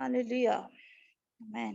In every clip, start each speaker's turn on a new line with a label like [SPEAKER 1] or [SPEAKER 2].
[SPEAKER 1] Hallelujah. Amen.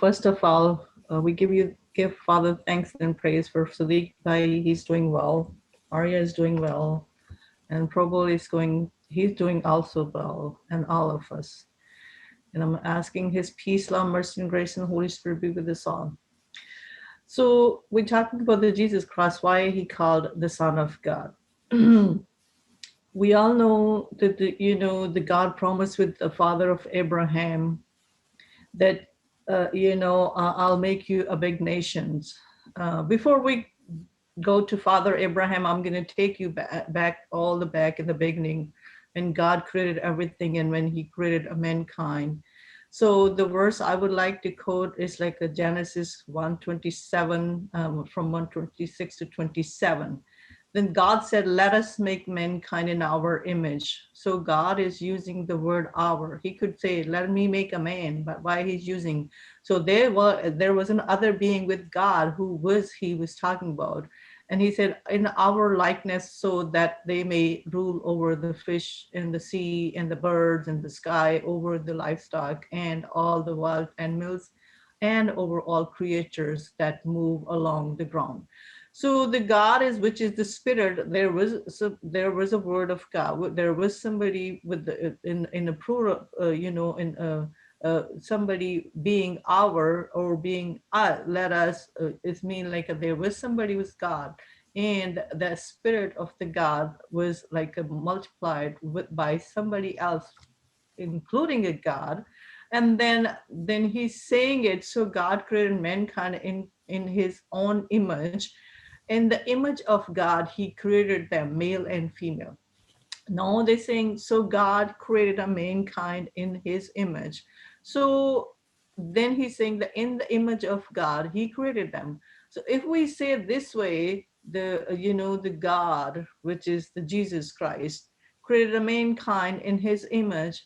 [SPEAKER 2] First of all, we give Father thanks and praise for Sadiq Bhai. He's doing well. Arya is doing well, and Prabhu he's doing also well, and all of us. And I'm asking His peace, love, mercy, and grace, and Holy Spirit be with us all. So we're talking about the Jesus Christ, why He called the Son of God. We all know that the God promised with the father of Abraham that I'll make you a big nation. Before we go to Father Abraham, I'm going to take you back in the beginning, when God created everything and when He created mankind. So the verse I would like to quote is like a Genesis 1:27, from 1:26 to 27. Then God said, let us make mankind in our image. So God is using the word our. He could say, let me make a man, but why He's using? So there was another being with God He was talking about. And He said, in our likeness, so that they may rule over the fish in the sea and the birds in the sky, over the livestock and all the wild animals, and over all creatures that move along the ground. So the God which is the Spirit. There was a word of God. There was somebody with in a plural, somebody being our or being let us. It's mean like there was somebody with God, and the Spirit of the God was like multiplied by somebody else, including a God. And then He's saying it. So God created mankind in His own image. In the image of God, He created them, male and female. Now they're saying, so God created a mankind in His image. So then He's saying that in the image of God, He created them. So if we say it this way, the God, which is the Jesus Christ, created a mankind in His image.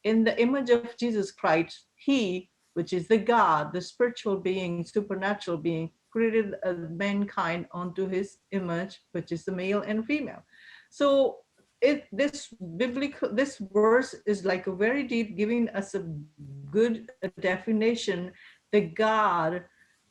[SPEAKER 2] In the image of Jesus Christ, He, which is the God, the spiritual being, supernatural being, created mankind onto his image, which is the male and female. So this verse is like a very deep, giving us a good definition. The God,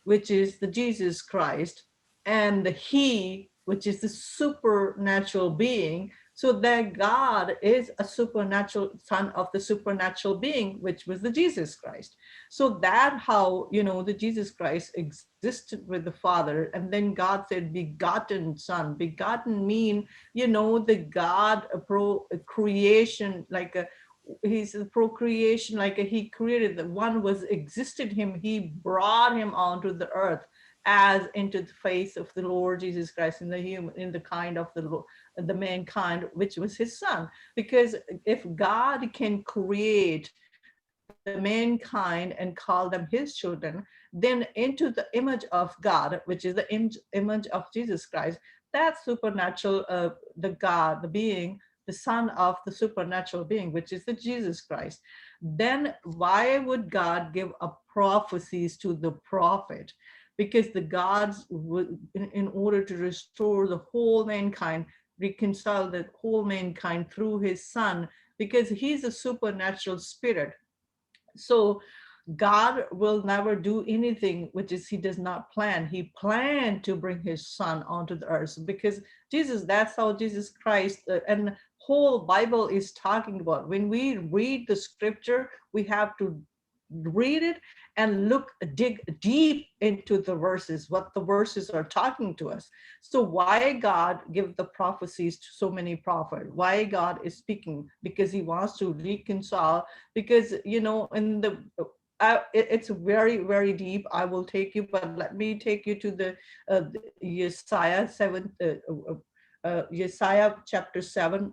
[SPEAKER 2] which is the Jesus Christ, and the He, which is the supernatural being. So that God is a supernatural son of the supernatural being, which was the Jesus Christ. So that how, the Jesus Christ existed with the Father. And then God said begotten son. Begotten mean, the God creation, like he's a procreation, like he created, the one was existed him, he brought him onto the earth as into the face of the Lord Jesus Christ in the kind of the mankind, which was his son. Because if God can create the mankind and call them his children, then into the image of God, which is the image of Jesus Christ, that supernatural, the God, the being, the son of the supernatural being, which is the Jesus Christ, then why would God give up prophecies to the prophet? Because the gods would, in order to restore the whole mankind, reconcile the whole mankind through his son, because he's a supernatural spirit. So God will never do anything which is he does not plan. He planned to bring his son onto the earth, because Jesus, that's how Jesus Christ, and whole Bible is talking about. When we read the scripture, we have to read it and dig deep into the verses, what the verses are talking to us. So why God give the prophecies to so many prophets? Why God is speaking? Because he wants to reconcile. Because in the it's very, very deep. I will take you, but let me take you to the Isaiah 7, Isaiah chapter 7,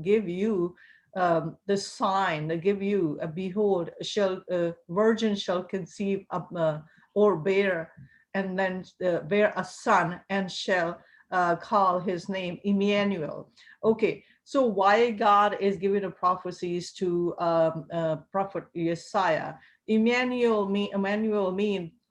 [SPEAKER 2] give you the sign, give you, behold, virgin shall conceive or bear, and then bear a son, and shall call his name Emmanuel. Okay, so why God is giving the prophecies to prophet Isaiah? Emmanuel mean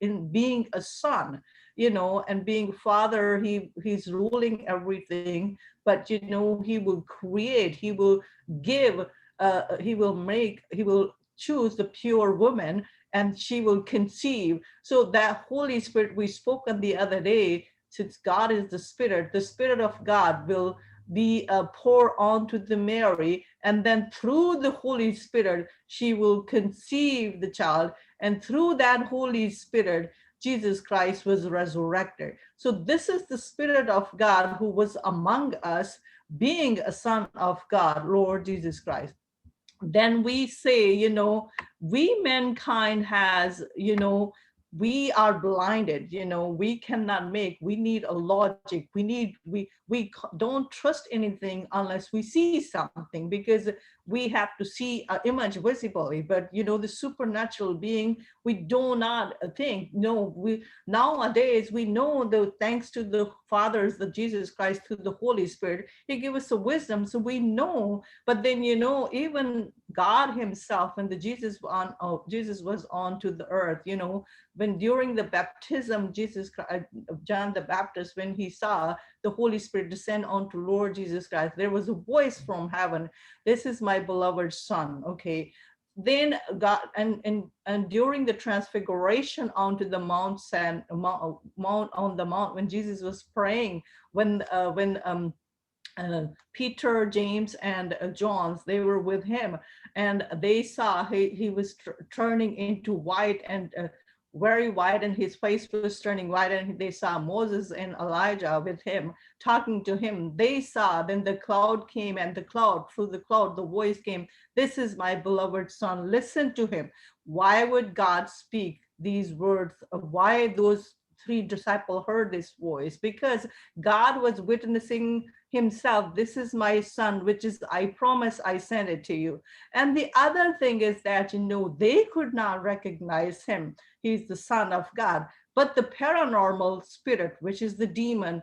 [SPEAKER 2] in being a son, and being father. He's ruling everything, but he will create, he will give, he will choose the pure woman, and she will conceive. So that Holy Spirit we spoke on the other day, since God is the Spirit of God will be poured onto the Mary, and then through the Holy Spirit she will conceive the child, and through that Holy Spirit Jesus Christ was resurrected. So this is the Spirit of God who was among us, being a son of God, Lord Jesus Christ. Then we say, we mankind has, we are blinded, we cannot we need a logic. We don't trust anything unless we see something, because we have to see an image visibly. But, the supernatural being, we do not think. No, nowadays we know that thanks to the fathers, the Jesus Christ, through the Holy Spirit, he gave us the wisdom. So we know, but then, even God himself, when Jesus was on to the earth, when during the baptism, John the Baptist, when he saw the Holy Spirit descend onto Lord Jesus Christ, there was a voice from heaven, this is my beloved son. Okay, then God, and during the transfiguration onto the mount, when Jesus was praying, when Peter, James, and John, they were with him, and they saw he was turning into white, and very white, and his face was turning white, and they saw Moses and Elijah with him, talking to him. They saw, then the cloud came, and through the cloud, the voice came, this is my beloved son, listen to him. Why would God speak these words? Why those three disciples heard this voice? Because God was witnessing himself, this is my son, which is, I promise I sent it to you. And the other thing is that, they could not recognize him. He's the son of God. But the paranormal spirit, which is the demon,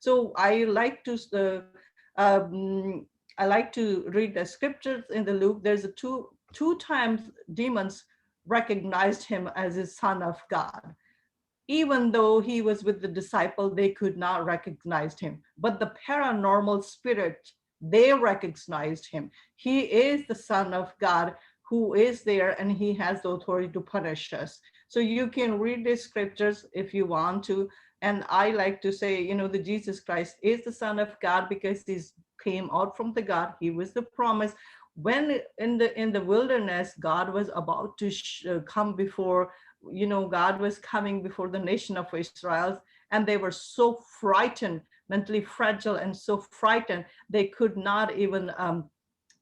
[SPEAKER 2] So I like to read the scriptures in the Luke. There's a two times demons recognized him as his Son of God. Even though he was with the disciple, they could not recognize him. But the paranormal spirit, they recognized him. He is the Son of God who is there, and he has the authority to punish us. So you can read the scriptures if you want to. And I like to say, you know, that Jesus Christ is the Son of God because he came out from the God. He was the promise. When in the wilderness, God was about to come before, you know, God was coming before the nation of Israel, and they were so frightened, mentally fragile, and so frightened they could not even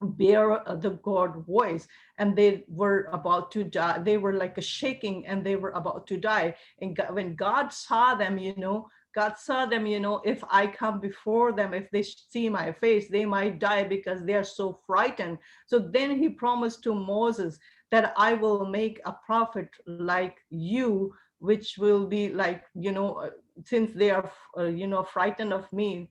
[SPEAKER 2] bear the God voice, and they were about to die. They were like a shaking, and they were about to die. And when God saw them, you know, God saw them, you know, if I come before them, if they see my face, they might die because they are so frightened. So then he promised to Moses that I will make a prophet like you, which will be like, you know, since they are, you know, frightened of me,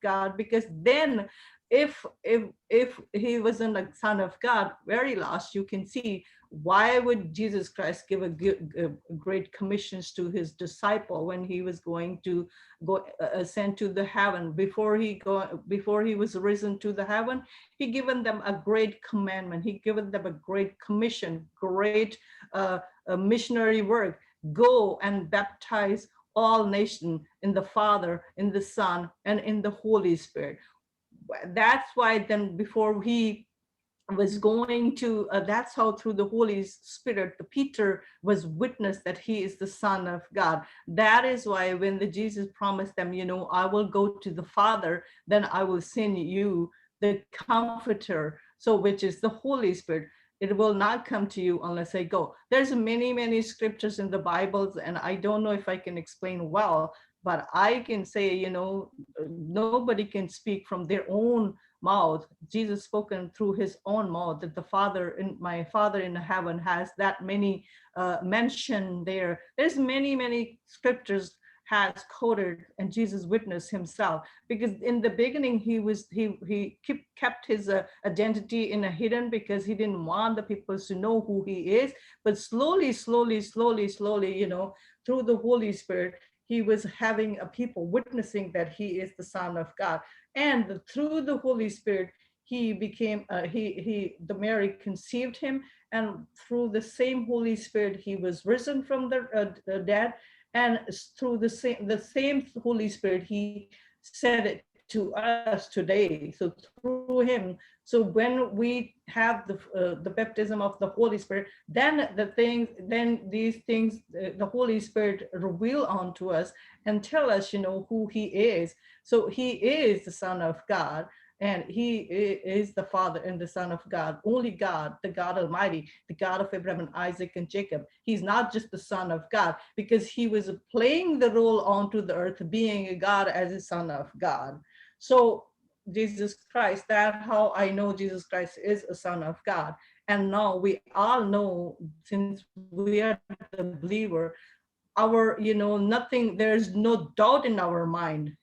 [SPEAKER 2] God, because then if he wasn't a son of God, very last you can see why would Jesus Christ give a great commissions to his disciple when he was going to go ascend to the heaven. Before he was risen to the heaven, he given them a great commandment. He given them a great commission, great missionary work. Go and baptize all nations in the Father, in the Son, and in the Holy Spirit. That's why then before he was going to, that's how through the Holy Spirit, the Peter was witness that he is the Son of God. That is why when the Jesus promised them, you know, I will go to the Father, then I will send you the Comforter, so which is the Holy Spirit. It will not come to you unless I go. There's many scriptures in the Bibles, and I don't know if I can explain well, but I can say, you know, nobody can speak from their own mouth. Jesus spoken through his own mouth, that my Father in heaven has that many mentioned there. There's many scriptures has quoted, and Jesus witnessed himself, because in the beginning he kept his identity in a hidden, because he didn't want the people to know who he is. But slowly, you know, through the Holy Spirit, he was having a people witnessing that he is the Son of God. And through the Holy Spirit, he became, the Mary conceived him, and through the same Holy Spirit, he was risen from the dead. And through the same Holy Spirit, he said it to us today. So through him, so when we have the baptism of the Holy Spirit, then these things, the Holy Spirit reveal onto us and tell us, you know, who he is. So he is the Son of God, and he is the Father and the Son of God, only God, the God Almighty, the God of Abraham and Isaac and Jacob. He's not just the Son of God, because he was playing the role onto the earth, being a God as a Son of God. So Jesus Christ, that's how I know Jesus Christ is a Son of God. And now we all know, since we are the believer, our, you know, nothing, there's no doubt in our mind,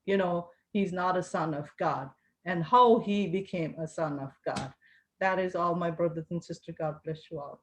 [SPEAKER 2] you know, he's not a son of God, and how he became a son of God. That is all, my brothers and sisters. God bless you all.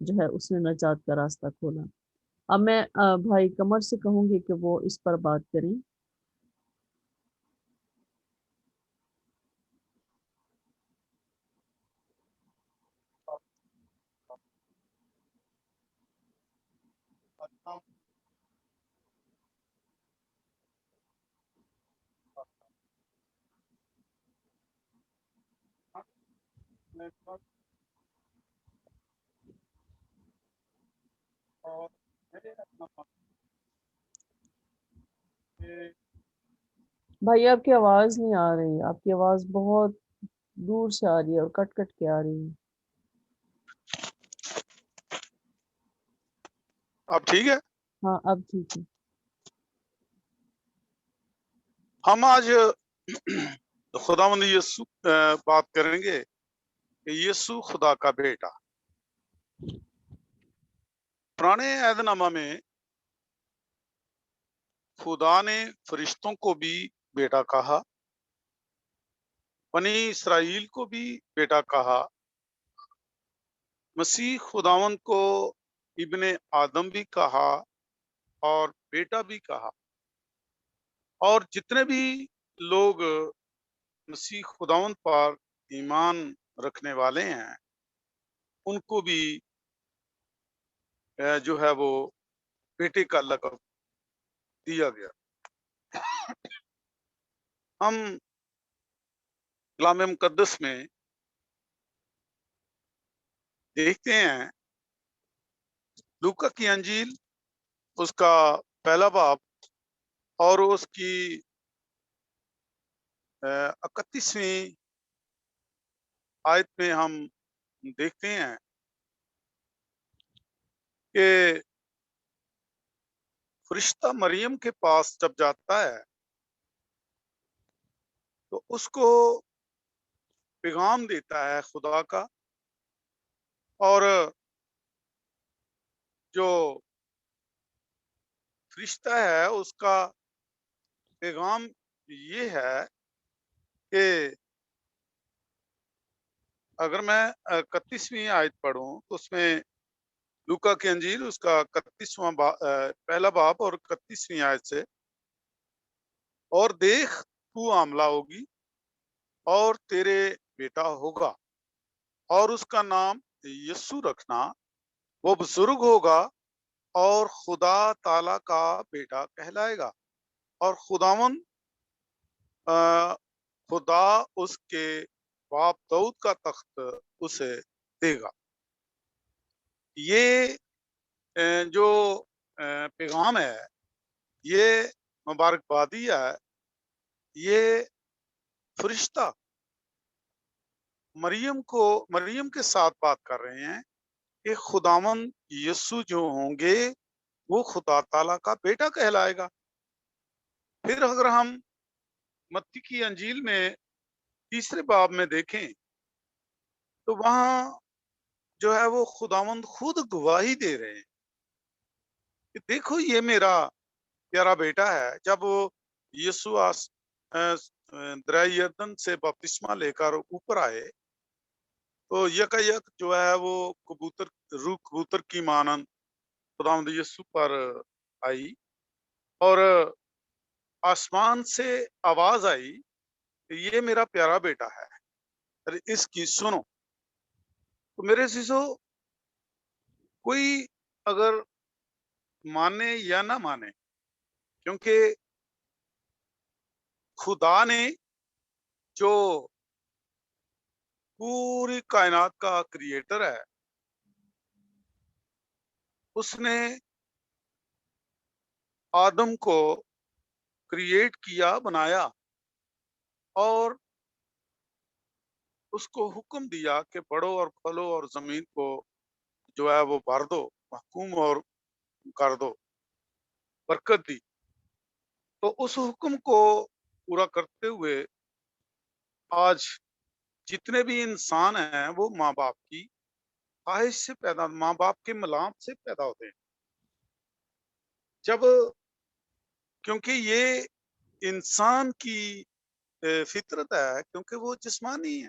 [SPEAKER 3] جو ہے اس نے نجات کا راستہ کھولا۔ اب میں بھائی قمر سے کہوں گی کہ وہ اس پر بات کریں۔ بھائی آپ کی آواز نہیں آ رہی، آپ کی آواز بہت دور سے آ رہی ہے اور کٹ کٹ کے آ رہی ہے۔
[SPEAKER 4] اب ٹھیک ہے؟
[SPEAKER 3] ہاں اب ٹھیک ہے۔
[SPEAKER 4] ہم آج خداوند یسوع بات کریں گے کہ یسوع خدا کا بیٹا۔ پرانے عہد نامہ میں خدا نے فرشتوں کو بھی بیٹا کہا، بنی اسرائیل کو بھی بیٹا کہا، مسیح خداوند کو ابن آدم بھی کہا اور بیٹا بھی کہا، اور جتنے بھی لوگ مسیح خداوند پر ایمان رکھنے والے ہیں ان کو بھی جو ہے وہ بیٹے کا لقب دیا گیا۔ ہم کلام مقدس میں دیکھتے ہیں لوکا کی انجیل اس کا پہلا باب اور اس کی 31ویں آیت میں ہم دیکھتے ہیں کہ فرشتہ مریم کے پاس جب جاتا ہے تو اس کو پیغام دیتا ہے خدا کا، اور جو فرشتہ ہے اس کا پیغام یہ ہے کہ اگر میں 31ویں آیت پڑھوں تو اس میں لوکا کی انجیل اس کا 31واں پہلا باب اور 31ویں آیت سے، اور دیکھ تو عاملہ ہوگی اور تیرے بیٹا ہوگا اور اس کا نام یسوع رکھنا، وہ بزرگ ہوگا اور خدا تعالی کا بیٹا کہلائے گا، اور خدا اس کے باپ داؤد کا تخت اسے دے گا۔ یہ جو پیغام ہے، یہ مبارکبادی ہے، یہ فرشتہ مریم کے ساتھ بات کر رہے ہیں کہ خداوند یسوع جو ہوں گے وہ خدا تعالی کا بیٹا کہلائے گا۔ پھر اگر ہم متی کی انجیل میں تیسرے باب میں دیکھیں تو وہاں جو ہے وہ خداوند خود گواہی دے رہے ہیں کہ دیکھو یہ میرا پیارا بیٹا ہے۔ جب وہ یسوع دریا یردن سے بپتسمہ لے کر اوپر آئے تو یک جو ہے وہ کبوتر کی مانند خداوند یسوع پر آئی، اور آسمان سے آواز آئی کہ یہ میرا پیارا بیٹا ہے، اس کی سنو۔ تو میرے عزیزو، کوئی اگر مانے یا نہ مانے، کیونکہ خدا نے جو پوری کائنات کا کریٹر ہے، اس نے آدم کو کریٹ کیا، بنایا، اور اس کو حکم دیا کہ بڑھو اور پھلو اور زمین کو جو ہے وہ بھر دو، محکوم اور کر دو، برکت دی۔ تو اس حکم کو پورا کرتے ہوئے آج جتنے بھی انسان ہیں وہ ماں باپ کی خواہش سے پیدا، ماں باپ کے ملام سے پیدا ہوتے ہیں۔ جب کیونکہ یہ انسان کی فطرت ہے، کیونکہ وہ جسمانی ہے،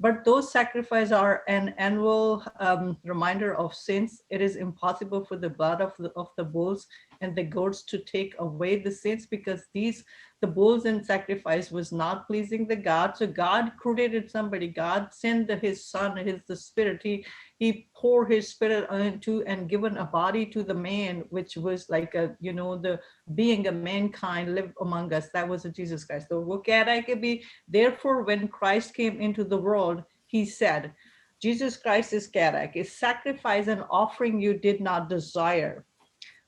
[SPEAKER 2] but those sacrifices are an annual reminder of sins. It is impossible for the blood of the bulls and the goats to take away the sins, because the bulls and sacrifice was not pleasing the God. So God created somebody. God sent his son, the spirit. He poured his spirit into and given a body to the man, which was like the being a mankind lived among us. That was Jesus Christ. So wo keh raha hai ki bhi, therefore when Christ came into the world, he said, Jesus Christ is keh raha hai ki sacrifice and offering you did not desire,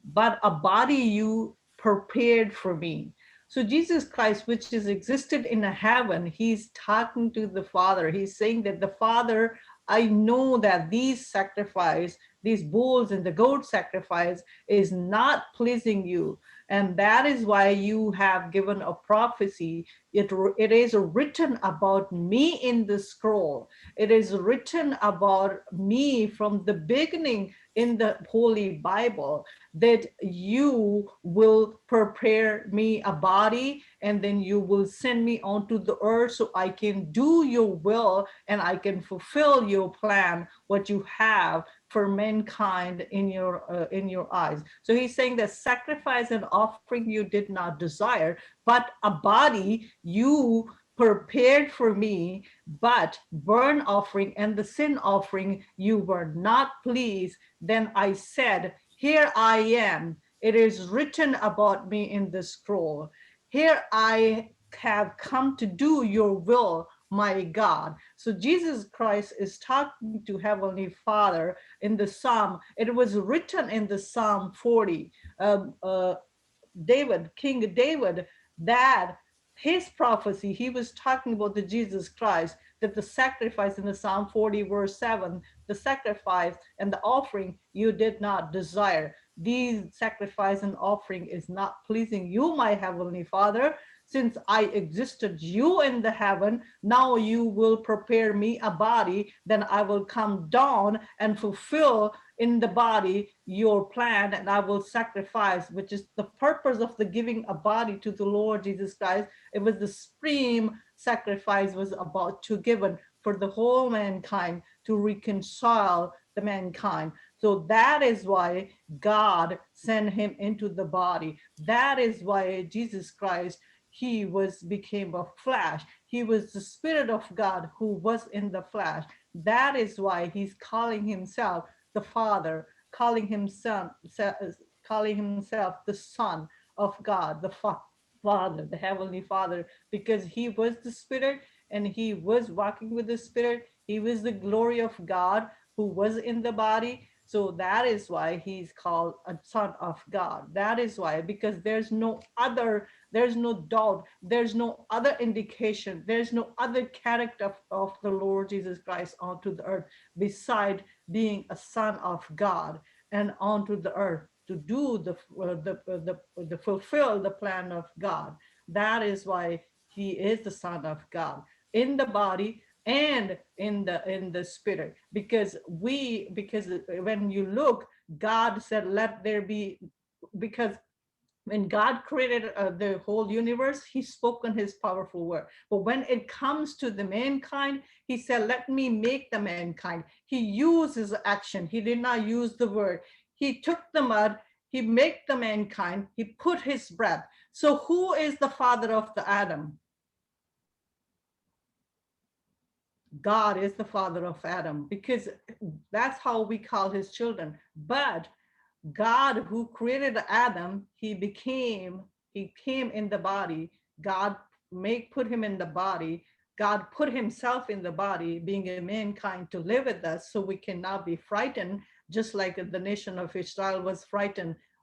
[SPEAKER 2] but a body you prepared for me. So Jesus Christ, which is existed in heaven, he's talking to the Father. He's saying that the Father, I know that these sacrifice, these bulls and the goat sacrifice is not pleasing you. And that is why you have given a prophecy. It is written about me in the scroll. It is written about me from the beginning in the Holy Bible, that you will prepare me a body, and then you will send me onto the earth so I can do your will and I can fulfill your plan, what you have for mankind in your eyes. So he's saying that sacrifice and offering you did not desire, but a body you prepared for me, but burnt offering and the sin offering you were not pleased. Then I said, here I am. It is written about me in the scroll. Here I have come to do your will, my God. So Jesus Christ is talking to Heavenly Father in the Psalm. It was written in the Psalm 40. David, King David, that his prophecy, he was talking about the Jesus Christ, that the sacrifice in the Psalm 40 verse 7, the sacrifice and the offering you did not desire. These sacrifice and offering is not pleasing you, my Heavenly Father. Since I existed you in the heaven, now you will prepare me a body, then I will come down and fulfill in the body your plan, and I will sacrifice, which is the purpose of the giving a body to the Lord Jesus Christ. It was the supreme sacrifice was about to given for the whole mankind to reconcile the mankind. So that is why God sent him into the body. That is why Jesus Christ, he became a flesh. He was the Spirit of God who was in the flesh. That is why he's calling himself the Father, calling himself the Son of God, the Father, the Heavenly Father, because he was the Spirit and he was walking with the Spirit. He was the glory of God who was in the body. So that is why he's called a Son of God. That is why, because there's no doubt, there's no other indication, there's no other character of the Lord Jesus Christ onto the earth beside being a Son of God and onto the earth to do the fulfill the plan of God. That is why he is the Son of God in the body and in the spirit, because when you look, God said let there be, because when God created the whole universe, he spoke on his powerful word. But when it comes to the mankind, he said, let me make the mankind. He used his action. He did not use the word. He took the mud, he made the mankind, he put his breath. So who is the father of the Adam? God is the father of Adam, because that's how we call his children. But God who created Adam, he came in the body. God put him in the body. God put himself in the body, being a mankind, to live with us, so we cannot be frightened, just like the nation of Israel was frightened.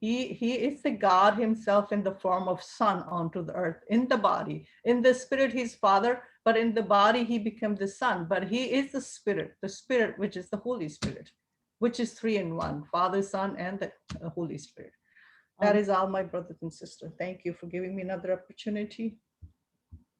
[SPEAKER 2] he is the God himself in the form of Son onto the earth, in the body. In the spirit he's Father, but in the body he became the Son. But he is the Spirit which is the Holy Spirit, which is 3 in 1, Father, Son, and the Holy Spirit. That is all, my brothers and sisters. Thank you for giving me another opportunity.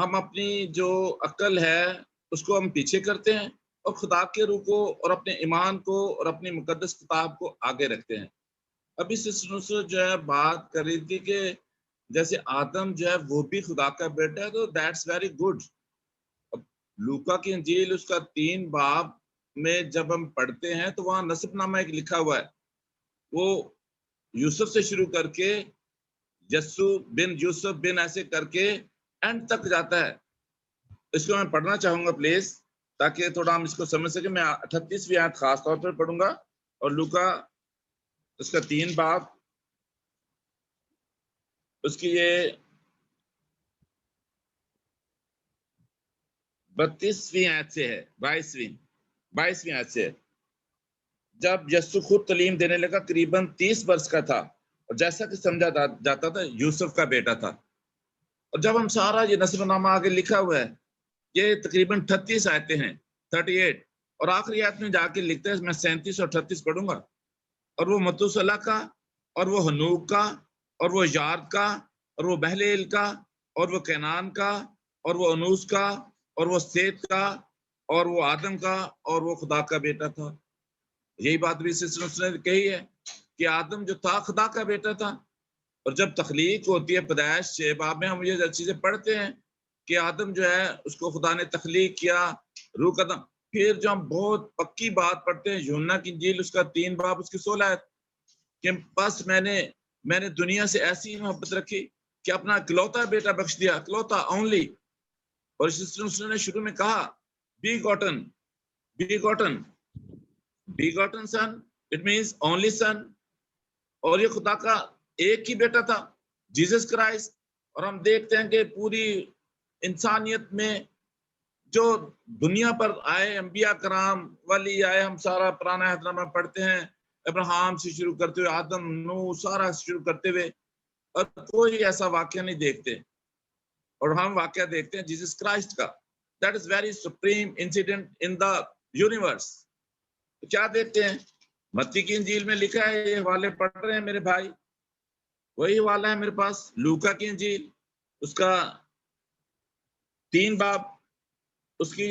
[SPEAKER 5] ہم اپنی جو عقل ہے اس کو ہم پیچھے کرتے ہیں اور خدا کے روح کو اور اپنے ایمان کو اور اپنی مقدس کتاب کو آگے رکھتے ہیں. ابھی سسٹر جو ہے بات کر رہی تھی کہ جیسے آدم جو ہے وہ بھی خدا کا بیٹا ہے، تو دیٹس ویری گڈ. اب لوکا کی انجیل اس کا 3 باب میں جب ہم پڑھتے ہیں تو وہاں نسب نامہ ایک لکھا ہوا ہے، وہ یوسف سے شروع کر کے یسو بن یوسف بن ایسے کر کے اینڈ تک جاتا ہے. اس کو میں پڑھنا چاہوں گا پلیز، تاکہ تھوڑا ہم اس کو سمجھ سکیں. میں 38ویں آیت خاص طور پر پڑھوں گا، اور لوکا اس کا 3 باب اس کی یہ 32ویں آیت سے ہے، 22ویں آیت سے ہے. جب یسوع خود تعلیم دینے لگا قریباً 30 برس کا تھا، اور جیسا کہ سمجھا جاتا تھا یوسف کا بیٹا تھا. اور جب ہم سارا یہ نسب نامہ آگے لکھا ہوا ہے، یہ تقریباً 38 آیتیں ہیں، 38، اور آخری آیت میں جا کے لکھتے ہیں، میں 37 اور 38 پڑھوں گا. اور وہ متوسلہ کا، اور وہ ہنوک کا، اور وہ یارد کا، اور وہ بہلیل کا، اور وہ کینان کا، اور وہ انوس کا، اور وہ سیت کا، اور وہ آدم کا، اور وہ خدا کا بیٹا تھا. یہی بات بھی سلسلے نے کہی ہے کہ آدم جو تھا خدا کا بیٹا تھا. اور جب تخلیق ہوتی ہے پیدائش 6 باب میں ہم یہ چیزیں پڑھتے ہیں کہ آدم جو ہے اس کو خدا نے تخلیق کیا روح قدم. پھر جو ہم بہت پکی بات پڑھتے ہیں یوحنا کی انجیل اس کا 3 باب اس کی 16 آیت کہ بس میں نے دنیا سے ایسی محبت رکھی کہ اپنا اکلوتا بیٹا بخش دیا، اکلوتا اونلی. اور اس سلسلے نے شروع میں کہا begotten son, it means only son. اور یہ خدا کا ایک ہی بیٹا تھا، جیسس کرائسٹ. اور ہم دیکھتے ہیں کہ پوری انسانیت میں جو دنیا پر آئے انبیاء کرام ولی آئے، ہم سارا پرانا عہد نامہ پڑھتے ہیں، ابراہیم سے شروع کرتے ہوئے آدم نوح سارا شروع کرتے ہوئے، اور کوئی ایسا واقعہ نہیں دیکھتے. اور ہم واقعہ دیکھتے ہیں جیسس کرائسٹ کا. That is very supreme incident in the universe. کیا دیکھتے ہیں متی کی انجیل میں لکھا ہے، یہ حوالے پڑھ رہے ہیں میرے بھائی، وہی حوالہ ہے میرے پاس. لوکا کی انجیل اس کا 3 باب اس کی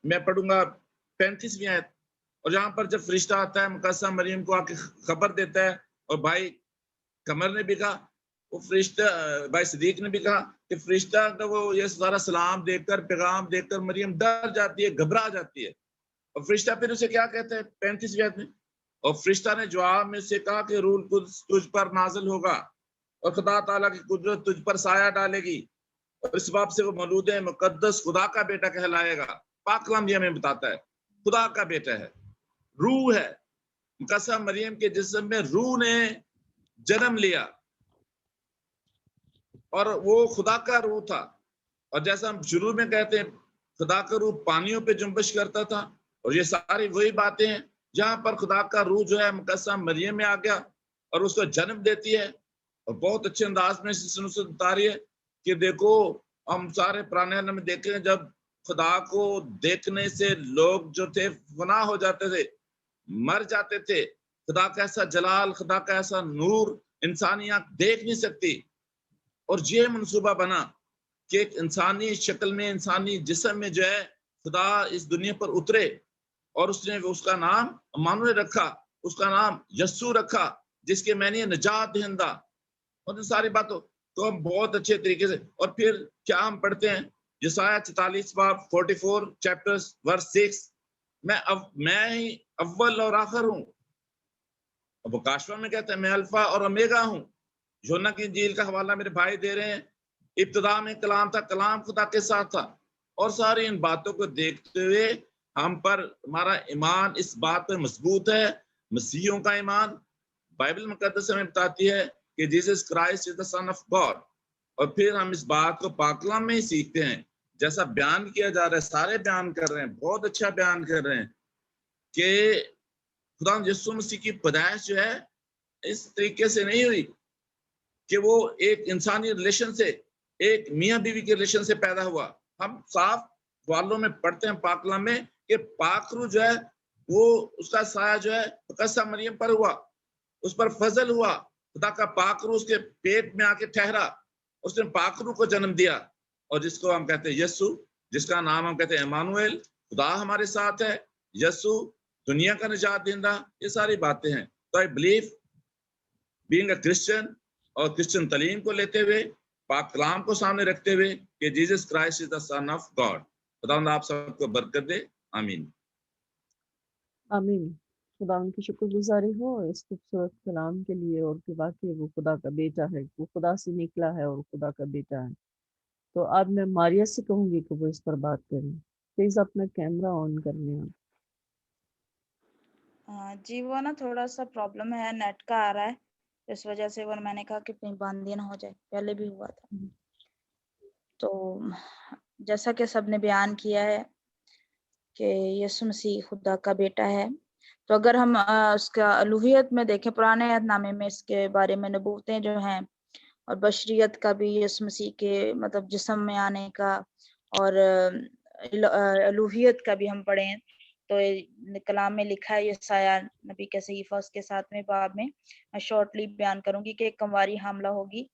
[SPEAKER 5] میں پڑھوں گا 35ویں آیت. اور جہاں پر جب فرشتہ آتا ہے مقدسہ مریم کو آ کے خبر دیتا ہے، اور بھائی قمر نے بھی کہا، وہ فرشتہ بھائی صدیق نے بھی کہا کہ فرشتہ کا وہ یہ سارا سلام دیکھ کر پیغام دیکھ کر مریم ڈر جاتی ہے، گھبرا جاتی ہے. اور فرشتہ پھر اسے کیا کہتا ہے 35ویں آیت میں، اور فرشتہ نے جواب میں سے کہا کہ روح القدس تجھ پر نازل ہوگا، اور خدا تعالیٰ کی قدرت تجھ پر سایہ ڈالے گی، اور اس باب سے وہ مولود مقدس خدا کا بیٹا کہلائے گا. پاک کلام یہ ہمیں بتاتا ہے خدا کا بیٹا ہے، روح ہے. مقدسہ مریم کے جسم میں روح نے جنم لیا، اور وہ خدا کا روح تھا. اور جیسا ہم شروع میں کہتے ہیں خدا کا روح پانیوں پہ جنبش کرتا تھا. اور یہ ساری وہی باتیں ہیں جہاں پر خدا کا روح جو ہے مقدسہ مریم میں آ گیا اور اس کو جنم دیتی ہے. اور بہت اچھے انداز میں بتا رہی ہے کہ دیکھو ہم سارے پرانے میں دیکھیں، جب خدا کو دیکھنے سے لوگ جو تھے فنا ہو جاتے تھے، مر جاتے تھے. خدا کا ایسا جلال، خدا کا ایسا نور انسانی آنکھ دیکھ نہیں سکتی. اور یہ منصوبہ بنا کہ ایک انسانی شکل میں، انسانی جسم میں جو ہے خدا اس دنیا پر اترے، اور اس نے اس کا نام امانویل رکھا، اس کا نام یسوع رکھا، جس کے معنی نجات دہندہ. اور ان ساری باتوں تو ہم بہت اچھے طریقے سے. اور پھر کیا ہم پڑھتے ہیں یسایہ 44 باب 44 چیپٹر ورس 6، میں ہی اول اور آخر ہوں. اب کاشفہ میں کہتا ہے میں الفا اور اومیگا ہوں. یوحنا کی انجیل کا حوالہ میرے بھائی دے رہے ہیں، ابتدا میں کلام تھا، کلام خدا کے ساتھ تھا. اور ساری ان باتوں کو دیکھتے ہوئے ہم پر ہمارا ایمان اس بات پہ مضبوط ہے، مسیحیوں کا ایمان. بائبل مقدس ہمیں بتاتی ہے کہ Jesus Christ is the son of God. اور پھر ہم اس بات کو پاک کلام میں ہی سیکھتے ہیں، جیسا بیان کیا جا رہا ہے، سارے بیان کر رہے ہیں، بہت اچھا بیان کر رہے ہیں کہ خدا یسوع مسیح کی پیدائش جو ہے اس طریقے سے نہیں ہوئی کہ وہ ایک انسانی ریلیشن سے، ایک میاں بیوی کے ریلیشن سے پیدا ہوا. ہم صاف والوں میں پڑھتے ہیں پاک کلام میں کہ پاک روح جو ہے وہ اس کا سایہ جو ہے مقدسہ مریم پر ہوا، اس پر فضل ہوا. خدا کا پاک روح اس کے پیٹ میں آ کے ٹھہرا، اس نے پاک روح کو جنم دیا. اور جس کو ہم کہتے ہیں یسو, جس کا نام ہم کہتے ہیں ایمانویل, خدا ہمارے ساتھ ہے, یسو دنیا کا نجات دہندہ, یہ ساری باتیں ہیں. تو I believe being a Christian, اور کرسچن تعلیم کو لیتے ہوئے, پاک کلام کو سامنے رکھتے ہوئے کہ Jesus Christ is the son of God. خداوند آپ سب کو برکت دے, آمین.
[SPEAKER 3] آمین. خدا ان کی شکر گزاری ہو اس خوبصورت کلام کے لیے، اور کہ واقعی وہ خدا کا بیٹا ہے، وہ خدا سے نکلا ہے اور خدا کا بیٹا ہے. تو اب میں ماریا سے کہوں گی کہ وہ اس پر بات کریں. پلیز اپنا کیمرہ آن کر لیں.
[SPEAKER 1] جی وہ نا تھوڑا سا پرابلم ہے، نیٹ کا آ رہا ہے، اس وجہ سے وہ میں نے کہا کہ کہیں باندھی نہ ہو جائے، پہلے بھی ہوا تھا. تو جیسا کہ سب نے بیان کیا ہے کہ یسوع مسیح خدا کا بیٹا ہے، تو اگر ہم اس کا الوہیت میں دیکھیں، پرانے عہد نامے میں اس کے بارے میں نبوتیں جو ہیں، اور بشریت کا بھی یسوع مسیح کے مطلب جسم میں آنے کا، اور الوہیت کا بھی ہم پڑھیں تو کلام میں لکھا ہے، یسایہ نبی کے صحیفہ اس کے 7ویں باب میں شارٹلی بیان کروں گی کہ ایک کنواری حاملہ ہوگی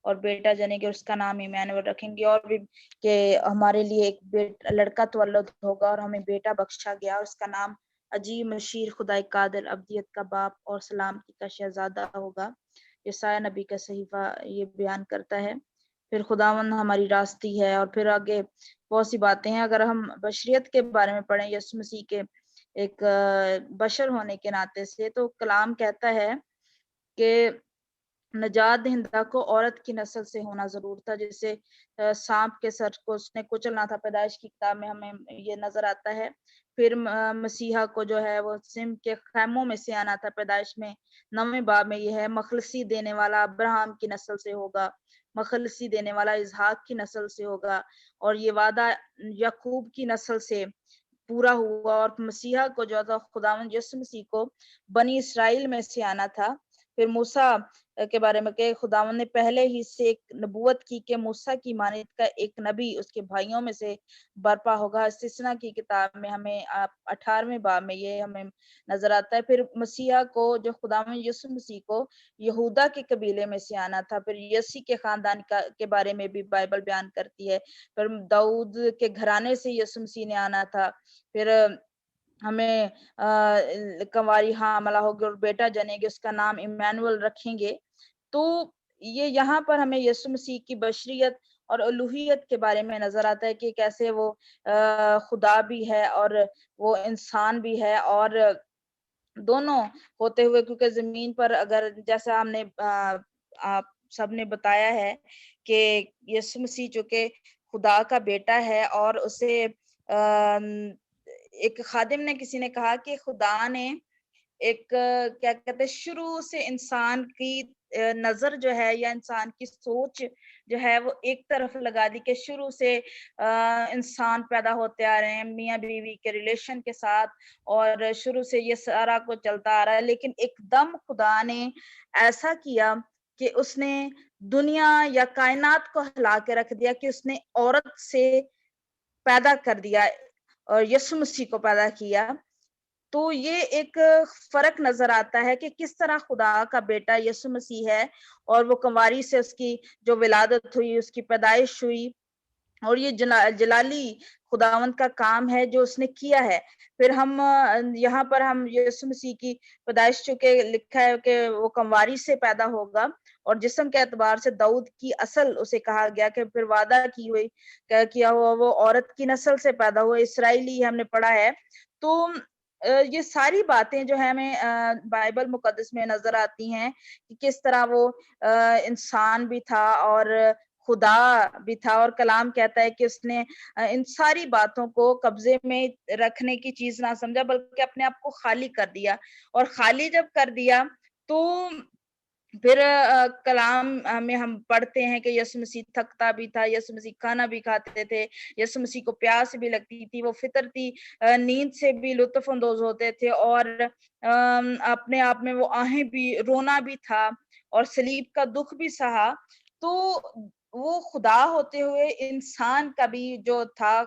[SPEAKER 1] اور بیٹا جنے گے، اس کا نام ایمانویل رکھیں گے، اور بھی کہ ہمارے لیے ایک لڑکا تولد ہوگا اور ہمیں بیٹا بخشا گیا، اور اس کا نام عجیب، مشیر، خدائے قادر، ابدیت کا باپ اور سلامتی کا شہزادہ ہوگا. یسایہ نبی کا صحیفہ یہ بیان کرتا ہے. پھر خداوند ہماری راستی ہے، اور پھر آگے بہت سی باتیں ہیں. اگر ہم بشریت کے بارے میں پڑھیں یسوع مسیح کے ایک بشر ہونے کے ناطے سے، تو کلام کہتا ہے کہ نجات دہندہ کو عورت کی نسل سے ہونا ضرور تھا، جسے سانپ کے سر کو اس نے کچلنا تھا. پیدائش کی کتاب میں ہمیں یہ نظر آتا ہے. پھر مسیحا کو جو ہے وہ سم کے خیموں میں سے آنا تھا. پیدائش میں 9ویں باب میں یہ ہے، مخلصی دینے والا ابراہم کی نسل سے ہوگا، مخلصی دینے والا اسحاق کی نسل سے ہوگا، اور یہ وعدہ یعقوب کی نسل سے پورا ہوا. اور مسیحا کو جو تھا خداوند یسوع مسیح کو بنی اسرائیل میں سے آنا تھا. پھر موسیٰ کے بارے میں کہ خداوند نے پہلے ہی سے ایک نبوت کی کہ موسیٰ کی مانند کا ایک نبی اس کے بھائیوں میں سے برپا ہوگا. استثنا کی کتاب میں ہمیں 18ویں باب میں یہ ہمیں نظر آتا ہے. پھر مسیحا کو جو خداوند یسوع مسیح کو یہودا کے قبیلے میں سے آنا تھا. پھر یسی کے خاندان کے بارے میں بھی بائبل بیان کرتی ہے. پھر داؤد کے گھرانے سے یسوع مسیح نے آنا تھا. پھر ہمیں کنواری حاملہ ہوگی اور بیٹا جنے گے، اس کا نام ایمانویل رکھیں گے. تو یہ یہاں پر ہمیں یسوع مسیح کی بشریت اور الوہیت کے بارے میں نظر آتا ہے کہ کیسے وہ خدا بھی ہے اور وہ انسان بھی ہے، اور دونوں ہوتے ہوئے، کیونکہ زمین پر اگر جیسا ہم نے آپ سب نے بتایا ہے کہ یسوع مسیح جو کہ خدا کا بیٹا ہے، اور اسے ایک خادم نے کسی نے کہا کہ خدا نے ایک کیا کہتے شروع سے انسان کی نظر جو ہے یا انسان کی سوچ جو ہے وہ ایک طرف لگا دی کہ شروع سے انسان پیدا ہوتے آ رہے ہیں میاں بیوی کے ریلیشن کے ساتھ، اور شروع سے یہ سارا کچھ چلتا آ رہا ہے. لیکن ایک دم خدا نے ایسا کیا کہ اس نے دنیا یا کائنات کو ہلا کے رکھ دیا کہ اس نے عورت سے پیدا کر دیا اور یسوع مسیح کو پیدا کیا. تو یہ ایک فرق نظر آتا ہے کہ کس طرح خدا کا بیٹا یسوع مسیح ہے، اور وہ کنواری سے اس کی جو ولادت ہوئی، اس کی پیدائش ہوئی، اور یہ جلالی خداوند کا کام ہے جو اس نے کیا ہے. پھر ہم یہاں پر ہم یسوع مسیح کی پیدائش چونکہ لکھا ہے کہ وہ کنواری سے پیدا ہوگا، اور جسم کے اعتبار سے داؤد کی اصل اسے کہا گیا کہ پھر وعدہ کیا ہوا وہ عورت کی نسل سے پیدا ہوا، اسرائیلی ہم نے پڑھا ہے. تو یہ ساری باتیں جو ہے ہمیں بائبل مقدس میں نظر آتی ہیں کہ کس طرح وہ انسان بھی تھا اور خدا بھی تھا، اور کلام کہتا ہے کہ اس نے ان ساری باتوں کو قبضے میں رکھنے کی چیز نہ سمجھا، بلکہ اپنے آپ کو خالی کر دیا. اور خالی جب کر دیا تو پھر کلام میں ہم پڑھتے ہیں کہ یسوع مسیح تھکتا بھی تھا، یسوع مسیح کھانا بھی کھاتے تھے، یسوع مسیح کو پیاس بھی لگتی تھی، وہ فطرتی نیند سے بھی لطف اندوز ہوتے تھے، اور اپنے آپ میں وہ آہیں بھی، رونا بھی تھا، اور صلیب کا دکھ بھی سہا. تو وہ خدا ہوتے ہوئے انسان کا بھی جو تھا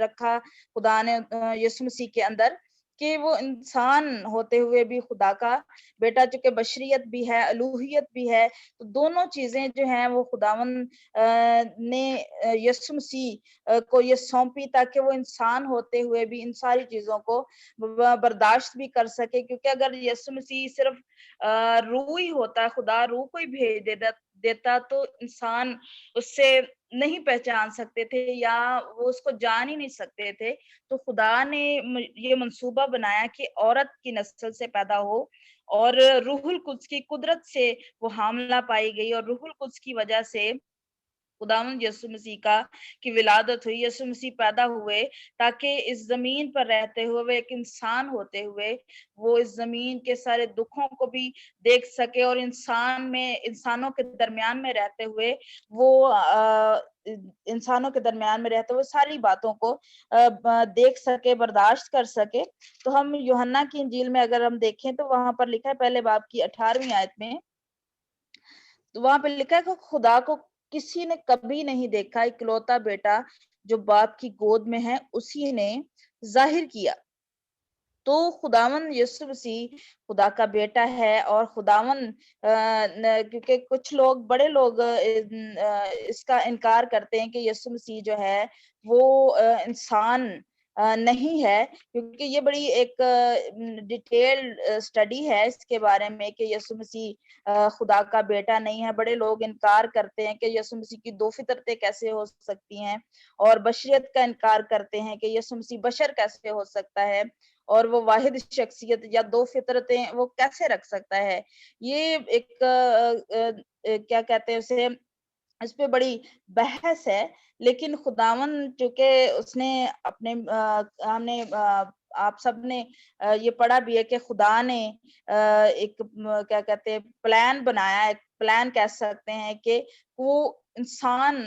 [SPEAKER 1] رکھا خدا نے یسوع مسیح کے اندر. کہ وہ انسان ہوتے ہوئے بھی خدا کا بیٹا، چونکہ بشریت بھی ہے، الوہیت بھی ہے، تو دونوں چیزیں جو ہیں وہ خداون نے یسوع مسیح کو یہ سونپی تاکہ وہ انسان ہوتے ہوئے بھی ان ساری چیزوں کو برداشت بھی کر سکے. کیونکہ اگر یسوع مسیح صرف روح ہی ہوتا، خدا روح کو ہی بھیج دیتا تو انسان اس سے نہیں پہچان سکتے تھے یا وہ اس کو جان ہی نہیں سکتے تھے. تو خدا نے یہ منصوبہ بنایا کہ عورت کی نسل سے پیدا ہو، اور روح القدس کی قدرت سے وہ حاملہ پائی گئی، اور روح القدس کی وجہ سے خداوند یسوع مسیح کی ولادت ہوئی. یسوع مسیح پیدا ہوئے تاکہ اس زمین پر رہتے ہوئے وہ ایک انسان ہوتے ہوئے وہ اس زمین کے سارے دکھوں کو بھی دیکھ سکے، اور انسانوں کے درمیان میں رہتے ہوئے وہ ساری باتوں کو دیکھ سکے، برداشت کر سکے. تو ہم یوحنا کی انجیل میں اگر ہم دیکھیں تو وہاں پر لکھا ہے پہلے باب کی 18ویں آیت میں، تو وہاں پہ لکھا ہے کہ خدا کو کسی نے کبھی نہیں دیکھا، اکلوتا بیٹا جو باپ کی گود میں ہے اسی نے ظاہر کیا. تو خداون یسوع مسیح خدا کا بیٹا ہے، اور خداون کیونکہ کچھ لوگ بڑے لوگ اس کا انکار کرتے ہیں کہ یسوع مسیح جو ہے وہ انسان نہیں ہے، کیونکہ یہ بڑی ایک ڈیٹیلڈ اسٹڈی ہے اس کے بارے میں کہ یسوع مسیح خدا کا بیٹا نہیں ہے. بڑے لوگ انکار کرتے ہیں کہ یسوع مسیح کی دو فطرتیں کیسے ہو سکتی ہیں، اور بشریت کا انکار کرتے ہیں کہ یسوع مسیح بشر کیسے ہو سکتا ہے، اور وہ واحد شخصیت یا دو فطرتیں وہ کیسے رکھ سکتا ہے. یہ ایک کیا کہتے ہیں اسے، اس پہ بڑی بحث ہے. لیکن خداون چونکہ اس نے اپنے ہم نے آپ سب نے یہ پڑھا بھی ہے کہ خدا نے ایک کیا کہتے ہیں پلان بنایا، ایک پلان کہہ سکتے ہیں کہ وہ انسان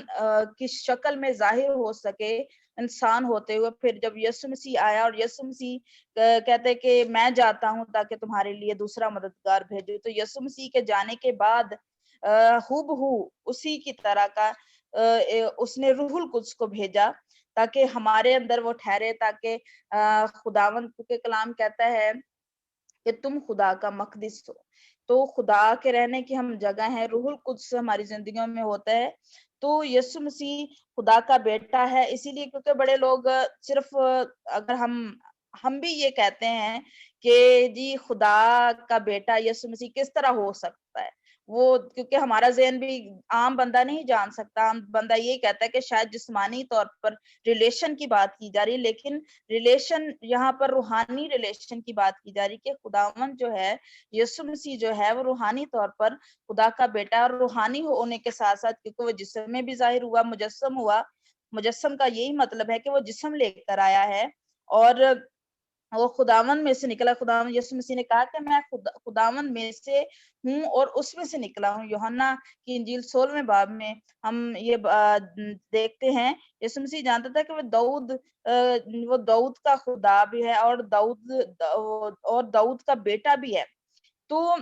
[SPEAKER 1] کی شکل میں ظاہر ہو سکے انسان ہوتے ہوئے. پھر جب یسوع مسیح آیا، اور یسوع مسیح کہتے کہ میں جاتا ہوں تاکہ تمہارے لیے دوسرا مددگار بھیجوں، تو یسوع مسیح کے جانے کے بعد ہو اسی کی طرح کا اس نے روح القدس کو بھیجا تاکہ ہمارے اندر وہ ٹھہرے، تاکہ خداوند کے کلام کہتا ہے کہ تم خدا کا مقدس ہو. تو خدا کے رہنے کی ہم جگہ ہیں، روح القدس ہماری زندگیوں میں ہوتا ہے. تو یسوع مسیح خدا کا بیٹا ہے، اسی لیے کیونکہ بڑے لوگ صرف اگر ہم بھی یہ کہتے ہیں کہ جی خدا کا بیٹا یسوع مسیح کس طرح ہو سکتا ہے، وہ کیونکہ ہمارا ذہن بھی عام بندہ نہیں جان سکتا. عام بندہ یہ کہتا ہے کہ شاید جسمانی طور پر ریلیشن کی بات کی جا رہی ہے، لیکن ریلیشن یہاں پر روحانی ریلیشن کی بات کی جا رہی کہ خداوند جو ہے یسوع مسیح جو ہے وہ روحانی طور پر خدا کا بیٹا، اور روحانی ہونے کے ساتھ ساتھ کیونکہ وہ جسم میں بھی ظاہر ہوا، مجسم ہوا. مجسم کا یہی مطلب ہے کہ وہ جسم لے کر آیا ہے، اور وہ خداوند میں سے نکلا. خداوند یسوع مسیح نے کہا کہ میں خداوند میں سے ہوں اور اس میں سے نکلا ہوں. یوحنا کی انجیل 16ویں باب میں ہم یہ دیکھتے ہیں یسوع مسیح جانتا تھا کہ وہ داؤد کا خدا بھی ہے، اور داؤد کا بیٹا بھی ہے. تو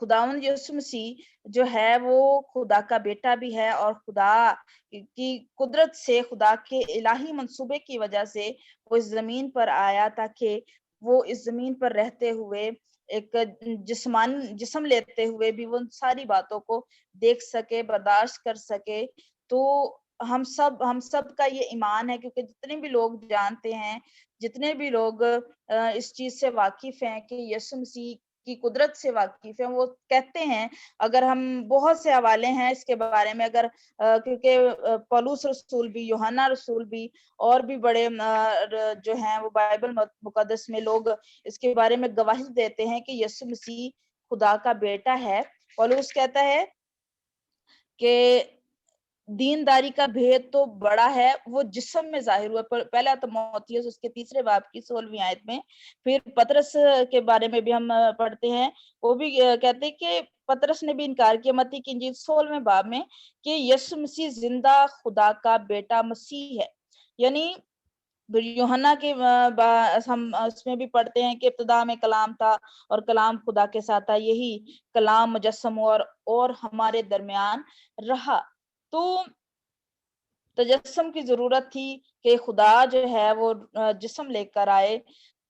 [SPEAKER 1] خداوند یسوع مسیح جو ہے وہ خدا کا بیٹا بھی ہے، اور خدا کی قدرت سے، خدا کے الہی منصوبے کی وجہ سے وہ اس زمین پر آیا تاکہ وہ اس زمین پر رہتے ہوئے ایک جسم لیتے ہوئے بھی وہ ساری باتوں کو دیکھ سکے، برداشت کر سکے. تو ہم سب کا یہ ایمان ہے، کیونکہ جتنے بھی لوگ جانتے ہیں، جتنے بھی لوگ اس چیز سے واقف ہیں کہ یسوع مسیح کی قدرت سے واقف ہیں، وہ کہتے ہیں، اگر ہم بہت سے حوالے ہیں اس کے بارے میں، اگر کیونکہ پولس رسول بھی، یوحنا رسول بھی، اور بھی بڑے جو ہیں وہ بائبل مقدس میں لوگ اس کے بارے میں گواہی دیتے ہیں کہ یسوع مسیح خدا کا بیٹا ہے. پولس کہتا ہے کہ دینداری کا بھید تو بڑا ہے، وہ جسم میں ظاہر ہوا. پہلا تیموتھیوس اس کے 3 باب کی 16ویں آیت میں. پھر پطرس کے بارے میں بھی ہم پڑھتے ہیں، وہ بھی کہتے ہیں کہ پطرس نے بھی انکار کیا متی کی انجیل 16ویں باب میں کہ یسوع مسیح زندہ خدا کا بیٹا مسیح ہے. یعنی یوحنا کے ہم اس میں بھی پڑھتے ہیں کہ ابتدا میں کلام تھا اور کلام خدا کے ساتھ تھا، یہی کلام مجسم اور ہمارے درمیان رہا. تو تجسم کی ضرورت تھی کہ خدا جو ہے وہ جسم لے کر آئے.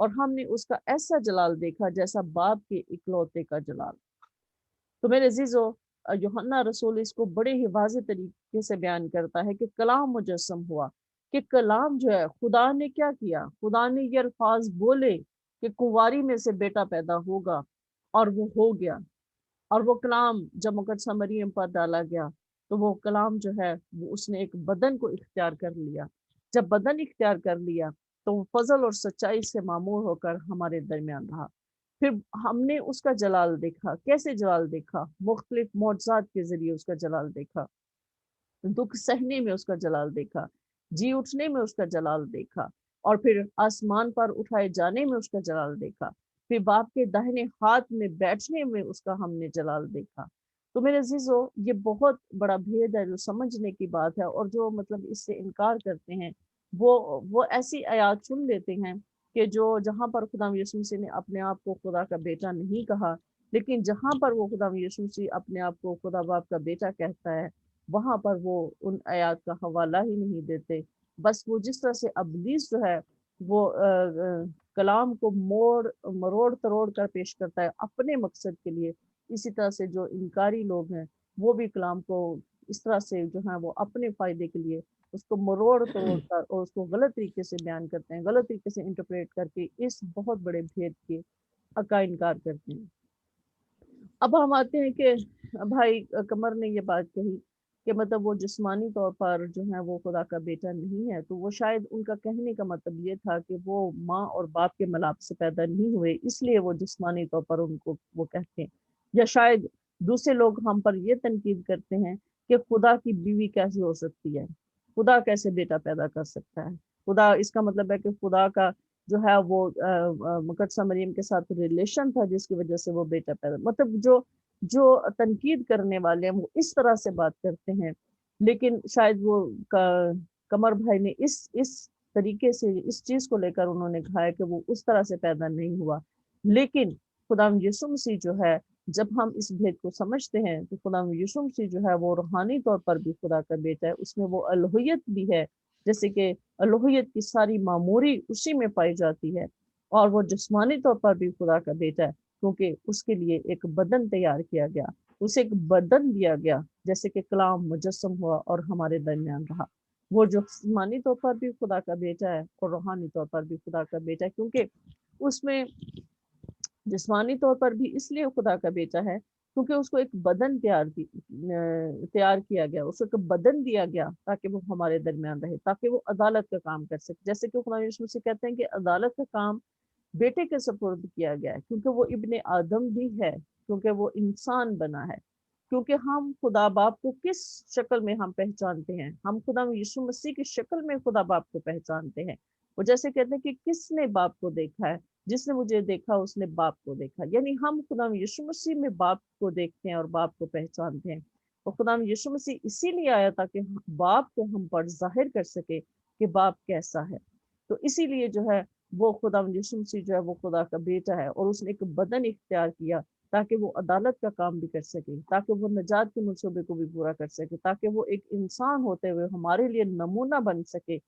[SPEAKER 3] اور ہم نے اس کا ایسا جلال دیکھا جیسا باپ کے اکلوتے کا جلال۔ تو میرے عزیزو، یوحنا رسول اس کو بڑے ہی واضح طریقے سے بیان کرتا ہے کہ کلام مجسم ہوا، کہ کلام جو ہے خدا نے کیا کیا، خدا نے یہ الفاظ بولے کہ کنواری میں سے بیٹا پیدا ہوگا، اور وہ ہو گیا۔ اور وہ کلام جب مقدسہ مریم پر ڈالا گیا تو وہ کلام جو ہے وہ اس نے ایک بدن کو اختیار کر لیا۔ جب بدن اختیار کر لیا تو وہ فضل اور سچائی سے معمور ہو کر ہمارے درمیان رہا۔ پھر ہم نے اس کا جلال دیکھا۔ کیسے جلال دیکھا؟ مختلف معجزات کے ذریعے اس کا جلال دیکھا، دکھ سہنے میں اس کا جلال دیکھا، جی اٹھنے میں اس کا جلال دیکھا، اور پھر آسمان پر اٹھائے جانے میں اس کا جلال دیکھا، پھر باپ کے داہنے ہاتھ میں بیٹھنے میں اس کا ہم نے جلال دیکھا۔ تو میرے عزیزو، یہ بہت بڑا بھید ہے جو سمجھنے کی بات ہے، اور جو مطلب اس سے انکار کرتے ہیں وہ ایسی آیات چن لیتے ہیں کہ جو جہاں پر خدا یسوع مسیح نے اپنے آپ کو خدا کا بیٹا نہیں کہا، لیکن جہاں پر وہ خدا یسوع مسیح اپنے آپ کو خدا باپ کا بیٹا کہتا ہے وہاں پر وہ ان آیات کا حوالہ ہی نہیں دیتے۔ بس وہ جس طرح سے ابلیس جو ہے وہ کلام کو مروڑ تروڑ کر پیش کرتا ہے اپنے مقصد کے لیے، اسی طرح سے جو انکاری لوگ ہیں وہ بھی کلام کو اس طرح سے جو ہے وہ اپنے فائدے کے لیے اس کو مروڑ توڑ کر اور اس کو غلط طریقے سے بیان کرتے ہیں، غلط طریقے سے انٹرپریٹ کر کے اس بہت بڑے بھید کے کا انکار کرتے ہیں۔ اب ہم آتے ہیں کہ بھائی قمر نے یہ بات کہی کہ مطلب وہ جسمانی طور پر جو ہے وہ خدا کا بیٹا نہیں ہے، تو وہ شاید ان کا کہنے کا مطلب یہ تھا کہ وہ ماں اور باپ کے ملاپ سے پیدا نہیں ہوئے، اس لیے وہ جسمانی طور پر ان کو وہ کہتے ہیں۔ یا شاید دوسرے لوگ ہم پر یہ تنقید کرتے ہیں کہ خدا کی بیوی کیسے ہو سکتی ہے، خدا کیسے بیٹا پیدا کر سکتا ہے، خدا اس کا مطلب ہے کہ خدا کا جو ہے وہ مقدسہ مریم کے ساتھ ریلیشن تھا جس کی وجہ سے وہ بیٹا پیدا، مطلب جو تنقید کرنے والے ہیں وہ اس طرح سے بات کرتے ہیں، لیکن شاید وہ قمر بھائی نے اس طریقے سے اس چیز کو لے کر انہوں نے کہا ہے کہ وہ اس طرح سے پیدا نہیں ہوا۔ لیکن خدا یسوع مسیح جو ہے، جب ہم اس بھید کو سمجھتے ہیں تو خدا یسوع مسیح جو ہے وہ روحانی طور پر بھی خدا کا بیٹا ہے، اس میں وہ الوہیت بھی ہے، جیسے کہ الوہیت کی ساری معموری اسی میں پائی جاتی ہے، اور وہ جسمانی طور پر بھی خدا کا بیٹا ہے کیونکہ اس کے لیے ایک بدن تیار کیا گیا، اسے ایک بدن دیا گیا، جیسے کہ کلام مجسم ہوا اور ہمارے درمیان رہا۔ وہ جسمانی طور پر بھی خدا کا بیٹا ہے اور روحانی طور پر بھی خدا کا بیٹا ہے، کیونکہ اس میں جسمانی طور پر بھی اس لیے خدا کا بیٹا ہے کیونکہ اس کو ایک بدن تیار کیا گیا، اس کو ایک بدن دیا گیا تاکہ وہ ہمارے درمیان رہے، تاکہ وہ عدالت کا کام کر سکے، جیسے کہ خدا یسوع سے کہتے ہیں کہ عدالت کا کام بیٹے کے سپرد کیا گیا ہے، کیونکہ وہ ابن آدم بھی ہے، کیونکہ وہ انسان بنا ہے۔ کیونکہ ہم خدا باپ کو کس شکل میں ہم پہچانتے ہیں؟ ہم خدا یسوع مسیح کی شکل میں خدا باپ کو پہچانتے ہیں۔ وہ جیسے کہتے ہیں کہ کس نے باپ کو دیکھا ہے؟ جس نے مجھے دیکھا اس نے باپ کو دیکھا، یعنی ہم خدا یسوع مسیح میں باپ کو دیکھتے ہیں اور باپ کو پہچانتے ہیں، اور خدا یسوع مسیح اسی لیے آیا تھا کہ باپ کو ہم پر ظاہر کر سکے کہ باپ کیسا ہے۔ تو اسی لیے جو ہے وہ خدا یسوع مسیح جو ہے وہ خدا کا بیٹا ہے، اور اس نے ایک بدن اختیار کیا تاکہ وہ عدالت کا کام بھی کر سکے، تاکہ وہ نجات کے منصوبے کو بھی پورا کر سکے، تاکہ وہ ایک انسان ہوتے ہوئے ہمارے لیے نمونہ بن سکے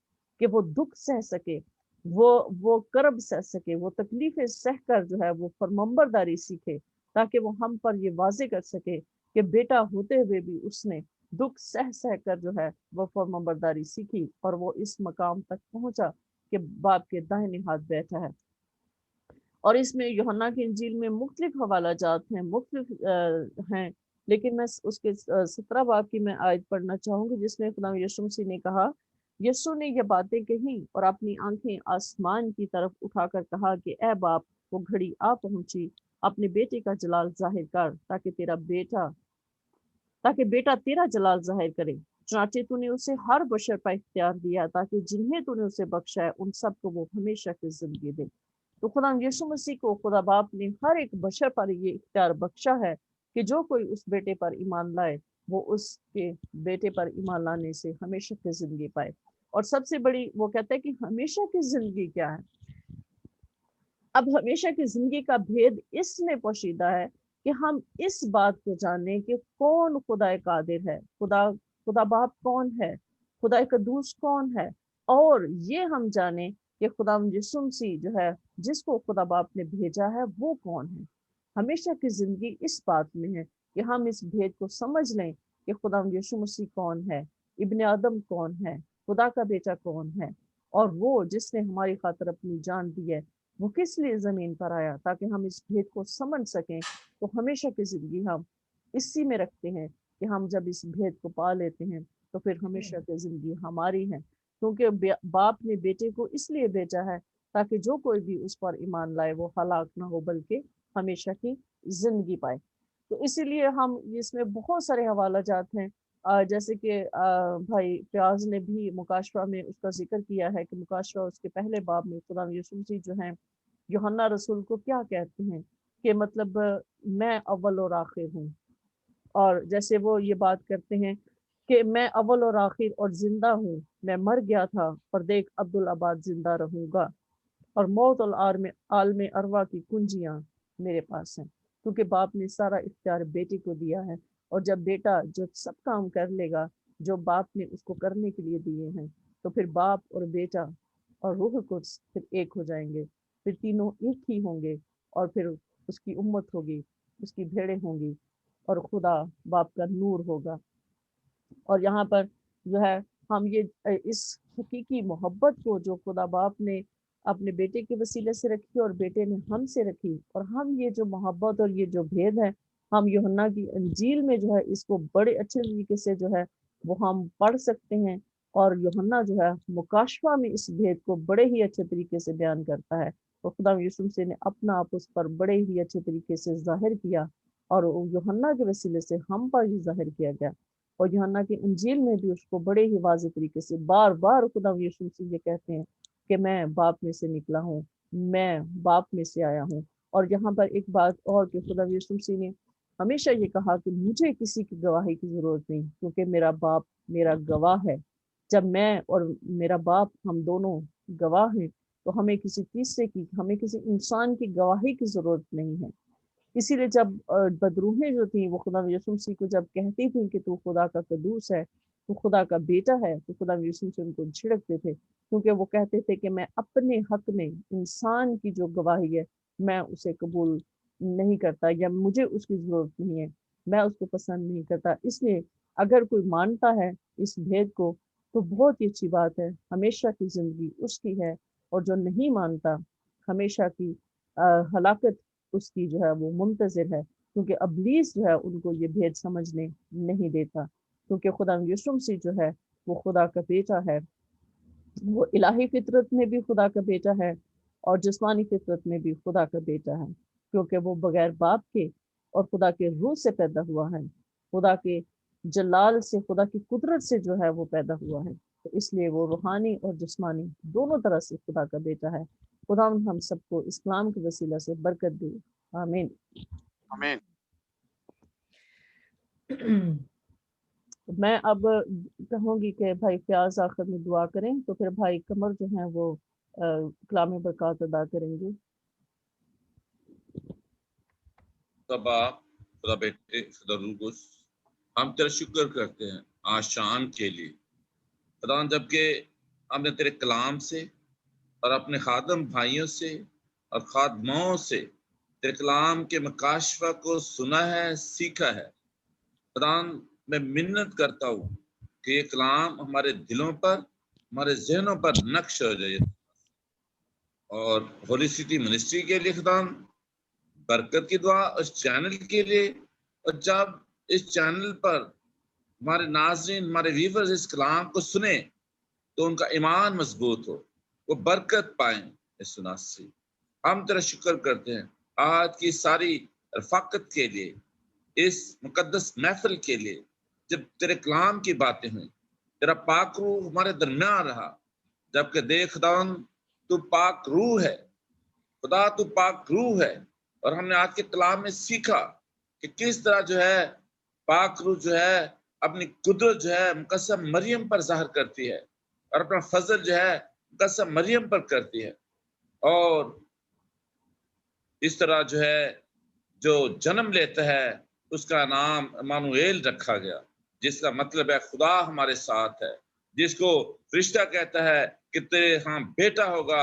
[SPEAKER 3] کہ وہ دکھ سہ سکے، وہ کرب سہ سکے، وہ تکلیفیں سہ کر جو ہے وہ فرمانبرداری سیکھے، تاکہ وہ ہم پر یہ واضح کر سکے کہ بیٹا ہوتے ہوئے بھی اس نے دکھ سہ کر جو ہے وہ فرمانبرداری سیکھی، اور وہ اس مقام تک پہنچا کہ باپ کے داہنے ہاتھ بیٹھا ہے۔ اور اس میں یوحنا کی انجیل میں مختلف حوالہ جات ہیں، مختلف ہیں، لیکن میں اس کے 17 باب کی میں آیت پڑھنا چاہوں گی جس میں خدا یسوع مسیح نے کہا، یسوع نے یہ باتیں کہیں اور اپنی آنکھیں آسمان کی طرف اٹھا کر کہا کہ اے باپ، وہ گھڑی آ پہنچی، اپنے بیٹے کا جلال ظاہر کر تاکہ بیٹا تیرا جلال ظاہر کرے، چنانچہ تو نے اسے ہر بشر پر اختیار دیا تاکہ جنہیں تو نے اسے بخشا ہے ان سب کو وہ ہمیشہ کی زندگی دے۔ تو خدا یسوع مسیح کو خدا باپ نے ہر ایک بشر پر یہ اختیار بخشا ہے کہ جو کوئی اس بیٹے پر ایمان لائے وہ اس کے بیٹے پر ایمان لانے سے ہمیشہ کی زندگی پائے۔ اور سب سے بڑی وہ کہتا ہے کہ ہمیشہ کی زندگی کیا ہے؟ اب ہمیشہ کی زندگی کا بھید اس میں پوشیدہ ہے کہ ہم اس بات کو جانیں کہ کون خدا قادر ہے، خدا باپ کون ہے، خدا قدوس کون ہے، اور یہ ہم جانیں کہ خدا یسوع مسیح جو ہے جس کو خدا باپ نے بھیجا ہے وہ کون ہے۔ ہمیشہ کی زندگی اس بات میں ہے کہ ہم اس بھید کو سمجھ لیں کہ خدا یسوع مسیح کون ہے، ابن آدم کون ہے، خدا کا بیٹا کون ہے، اور وہ جس نے ہماری خاطر اپنی جان دی ہے وہ کس لیے زمین پر آیا، تاکہ ہم اس بھید کو سمجھ سکیں۔ تو ہمیشہ کی زندگی ہم اسی میں رکھتے ہیں کہ ہم جب اس بھید کو پا لیتے ہیں تو پھر ہمیشہ کی زندگی ہماری ہے، کیونکہ باپ نے بیٹے کو اس لیے بھیجا ہے تاکہ جو کوئی بھی اس پر ایمان لائے وہ ہلاک نہ ہو بلکہ ہمیشہ کی زندگی پائے۔ تو اسی لیے ہم اس میں بہت سارے حوالہ جات ہیں، جیسے کہ بھائی فیاض نے بھی مکاشفہ میں اس کا ذکر کیا ہے کہ مکاشفہ اس کے پہلے باب میں خدا یسوع مسیح جو ہیں یوحنا رسول کو کیا کہتے ہیں کہ مطلب میں اول اور آخر ہوں، اور جیسے وہ یہ بات کرتے ہیں کہ میں اول اور آخر اور زندہ ہوں، میں مر گیا تھا پر دیکھ عبدالآباد زندہ رہوں گا، اور موت اور عالم ارواح کی کنجیاں میرے پاس ہیں، کیونکہ باپ نے سارا اختیار بیٹے کو دیا ہے، اور جب بیٹا جو سب کام کر لے گا جو باپ نے اس کو کرنے کے لیے دیے ہیں تو پھر باپ اور بیٹا اور روح القدس پھر ایک ہو جائیں گے، پھر تینوں ایک ہی ہوں گے، اور پھر اس کی امت ہوگی، اس کی بھیڑیں ہوں گی، اور خدا باپ کا نور ہوگا۔ اور یہاں پر جو ہے ہم یہ اس حقیقی محبت کو جو خدا باپ نے اپنے بیٹے کے وسیلے سے رکھی اور بیٹے نے ہم سے رکھی، اور ہم یہ جو محبت اور یہ جو بھید ہے ہم یوحنا کی انجیل میں جو ہے اس کو بڑے اچھے طریقے سے جو ہے وہ ہم پڑھ سکتے ہیں، اور یوحنا جو ہے مکاشفہ میں اس بھید کو بڑے ہی اچھے طریقے سے بیان کرتا ہے، اور خدا یسوع مسیح نے اپنا آپ اس پر بڑے ہی اچھے طریقے سے ظاہر کیا، اور یوحنا کے وسیلے سے ہم پر ہی ظاہر کیا گیا۔ اور یوحنا کی انجیل میں بھی اس کو بڑے ہی واضح طریقے سے بار بار خدا یسوع مسیح یہ کہتے ہیں کہ میں باپ میں سے نکلا ہوں، میں باپ میں سے آیا ہوں۔ اور یہاں پر ایک بات اور کہ خدا یسوع مسیح نے ہمیشہ یہ کہا کہ مجھے کسی کی گواہی کی ضرورت نہیں، کیونکہ میرا باپ میرا گواہ ہے، جب میں اور میرا باپ ہم دونوں گواہ ہیں تو ہمیں کسی تیسرے کی، ہمیں کسی انسان کی گواہی کی ضرورت نہیں ہے۔ اسی لیے جب بدروحیں جو تھیں وہ خدا یسوع مسیح کو جب کہتی تھیں کہ تو خدا کا قدوس ہے، تو خدا کا بیٹا ہے، تو خدا یسوع مسیح ان کو جھڑکتے تھے، کیونکہ وہ کہتے تھے کہ میں اپنے حق میں انسان کی جو گواہی ہے میں اسے قبول نہیں کرتا، یا مجھے اس کی ضرورت نہیں ہے، میں اس کو پسند نہیں کرتا۔ اس لیے اگر کوئی مانتا ہے اس بھید کو تو بہت ہی اچھی بات ہے، ہمیشہ کی زندگی اس کی ہے، اور جو نہیں مانتا ہمیشہ کی ہلاکت اس کی جو ہے وہ منتظر ہے، کیونکہ ابلیس جو ہے ان کو یہ بھید سمجھنے نہیں دیتا، کیونکہ خدا یسوع مسیح جو ہے وہ خدا کا بیٹا ہے، وہ الہی فطرت میں بھی خدا کا بیٹا ہے اور جسمانی فطرت میں بھی خدا کا بیٹا ہے، کیونکہ وہ بغیر باپ کے اور خدا کے روح سے پیدا ہوا ہے، خدا کے جلال سے، خدا کی قدرت سے جو ہے وہ پیدا ہوا ہے، تو اس لیے وہ روحانی اور جسمانی دونوں طرح سے خدا کا بیٹا ہے۔ خدا ہم سب کو اسلام کے وسیلہ سے برکت دے، آمین۔
[SPEAKER 4] آمین۔
[SPEAKER 3] میں اب کہوں گی کہ بھائی فیاض آخر میں دعا کریں، تو پھر بھائی قمر جو ہیں وہ کلام برکات ادا کریں گے۔
[SPEAKER 5] خدا باپ، خدا بیٹے، خدا روح القدس، ہم تیرا شکر کرتے ہیں آج شام کے لیے خدا، جبکہ ہم نے تیرے کلام سے اور اپنے خادم بھائیوں سے اور خادموں سے تیرے کلام کے مکاشفہ کو سنا ہے، سیکھا ہے۔ خدا میں منت کرتا ہوں کہ یہ کلام ہمارے دلوں پر، ہمارے ذہنوں پر نقش ہو جائے، اور ہولی سٹی منسٹری کے لیے خدا برکت کی دعا اس چینل کے لیے، اور جب اس چینل پر ہمارے ناظرین، ہمارے ویورز اس کلام کو سنیں تو ان کا ایمان مضبوط ہو، وہ برکت پائیں۔ اس سناس سے ہم تیرا شکر کرتے ہیں آج کی ساری رفاقت کے لیے، اس مقدس محفل کے لیے، جب تیرے کلام کی باتیں ہوئیں، تیرا پاک روح ہمارے درمیان رہا، جبکہ دیکھ خداوند تو پاک روح ہے، خدا تو پاک روح ہے، اور ہم نے آج کے کلام میں سیکھا کہ کس طرح جو ہے پاک روح جو ہے اپنی قدرت جو ہے مقدسہ مریم پر ظاہر کرتی ہے، اور اپنا فضل جو ہے مقدسہ مریم پر کرتی ہے، اور اس طرح جو ہے جو جنم لیتا ہے اس کا نام امانویل رکھا گیا، جس کا مطلب ہے خدا ہمارے ساتھ ہے، جس کو فرشتہ کہتا ہے کہ تیرے ہاں بیٹا ہوگا